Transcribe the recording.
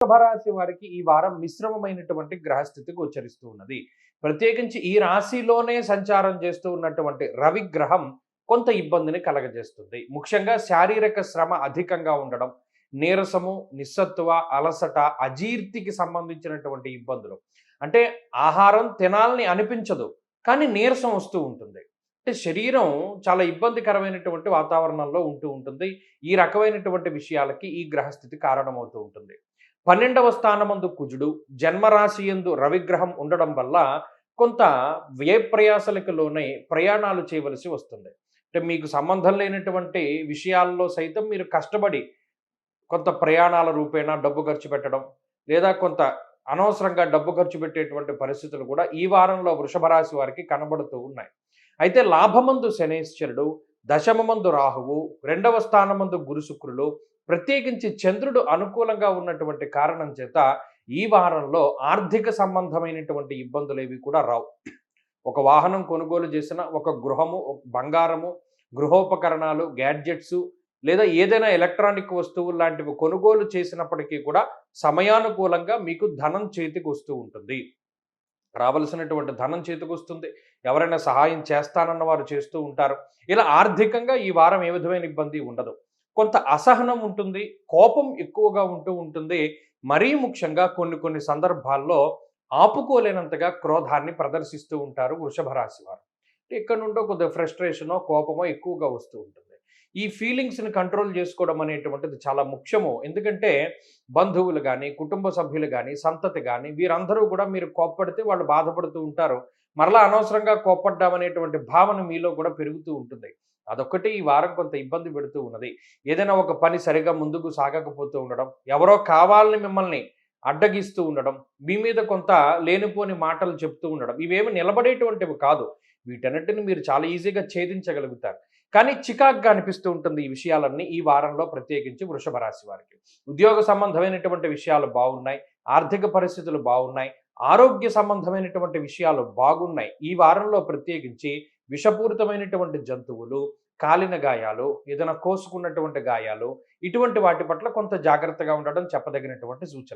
వృషభరాశి వారికి ఈ వారం మిశ్రమమైనటువంటి గ్రహస్థితి గోచరిస్తూ ఉన్నది. ప్రత్యేకించి ఈ రాశిలోనే సంచారం చేస్తూ ఉన్నటువంటి రవి గ్రహం కొంత ఇబ్బందిని కలగజేస్తుంది. ముఖ్యంగా శారీరక శ్రమ అధికంగా ఉండడం, నీరసము, నిస్సత్తువ, అలసట, అజీర్తికి సంబంధించినటువంటి ఇబ్బందులు. అంటే ఆహారం తినాలని అనిపించదు, కానీ నీరసం వస్తూ ఉంటుంది. అంటే శరీరం చాలా ఇబ్బందికరమైనటువంటి వాతావరణంలో ఉంటూ ఉంటుంది. ఈ రకమైనటువంటి విషయాలకి ఈ గ్రహస్థితి కారణమవుతూ ఉంటుంది. 12వ స్థానమందు కుజుడు, జన్మరాశి యందు రవిగ్రహం ఉండడం వల్ల కొంత వ్యయ ప్రయాసలకు లోనై ప్రయాణాలు చేయవలసి వస్తుంది. అంటే మీకు సంబంధం లేనటువంటి విషయాల్లో సైతం మీరు కష్టపడి కొంత ప్రయాణాల రూపేణా డబ్బు ఖర్చు పెట్టడం, లేదా కొంత అనవసరంగా డబ్బు ఖర్చు పెట్టేటువంటి పరిస్థితులు కూడా ఈ వారంలో వృషభ రాశి వారికి కనబడుతూ ఉన్నాయి. అయితే లాభమందు శనేశ్వరుడు, దశమమందు రాహువు, 2వ స్థానమందు గురు శుక్రులు, ప్రత్యేకించి చంద్రుడు అనుకూలంగా ఉన్నటువంటి కారణం చేత ఈ వారంలో ఆర్థిక సంబంధమైనటువంటి ఇబ్బందులేవి కూడా రావు. ఒక వాహనం కొనుగోలు చేసిన, ఒక గృహము, బంగారము, గృహోపకరణాలు, గ్యాడ్జెట్సు, లేదా ఏదైనా ఎలక్ట్రానిక్ వస్తువులు లాంటివి కొనుగోలు చేసినప్పటికీ కూడా సమయానుకూలంగా మీకు ధనం చేతికి వస్తూ ఉంటుంది. రావలసినటువంటి ధనం చేతికొస్తుంది. ఎవరైనా సహాయం చేస్తానన్న వారు చేస్తూ ఉంటారు. ఇలా ఆర్థికంగా ఈ వారం ఏ విధమైన ఇబ్బంది ఉండదు. కొంత అసహనం ఉంటుంది, కోపం ఎక్కువగా ఉంటూ ఉంటుంది. మరీ ముఖ్యంగా కొన్ని కొన్ని సందర్భాల్లో ఆపుకోలేనంతగా క్రోధాన్ని ప్రదర్శిస్తూ ఉంటారు వృషభ రాశి వారు. ఇక్కడ నుండో కొద్దిగా ఫ్రస్ట్రేషనో, కోపమో ఎక్కువగా వస్తూ ఉంటుంది. ఈ ఫీలింగ్స్‌ని కంట్రోల్ చేసుకోవడం అనేటువంటిది చాలా ముఖ్యము. ఎందుకంటే బంధువులు గాని, కుటుంబ సభ్యులు గాని, సంతతి గాని వీరందరూ కూడా మీరు కోప్పడితే వాళ్ళు బాధపడుతూ ఉంటారు. మరలా అనవసరంగా కోప్పడ్డామనేటువంటి భావన మీలో కూడా పెరుగుతూ ఉంటుంది. అదొక్కటి ఈ వారం కొంత ఇబ్బంది పెడుతూ ఉన్నది. ఏదైనా ఒక పని సరిగ్గా ముందుకు సాగకపోతూ ఉండడం, ఎవరో కావాలని మిమ్మల్ని అడ్డగిస్తూ ఉండడం, మీ మీద కొంత లేనిపోని మాటలు చెప్తూ ఉండడం, ఇవేమి నిలబడేటువంటివి కాదు. వీటన్నిటిని మీరు చాలా ఈజీగా ఛేదించగలుగుతారు. కానీ చికాకుగా అనిపిస్తూ ఉంటుంది ఈ విషయాలన్నీ ఈ వారంలో, ప్రత్యేకించి వృషభ రాశి వారికి. ఉద్యోగ సంబంధమైనటువంటి విషయాలు బాగున్నాయి. ఆర్థిక పరిస్థితులు బాగున్నాయి. ఆరోగ్య సంబంధమైనటువంటి విషయాలు బాగున్నాయి. ఈ వారంలో ప్రత్యేకించి విషపూరితమైనటువంటి జంతువులు, కాలిన గాయాలు, ఏదైనా కోసుకున్నటువంటి గాయాలు, ఇటువంటి వాటి పట్ల కొంత జాగ్రత్తగా ఉండడం చెప్పదగినటువంటి సూచన.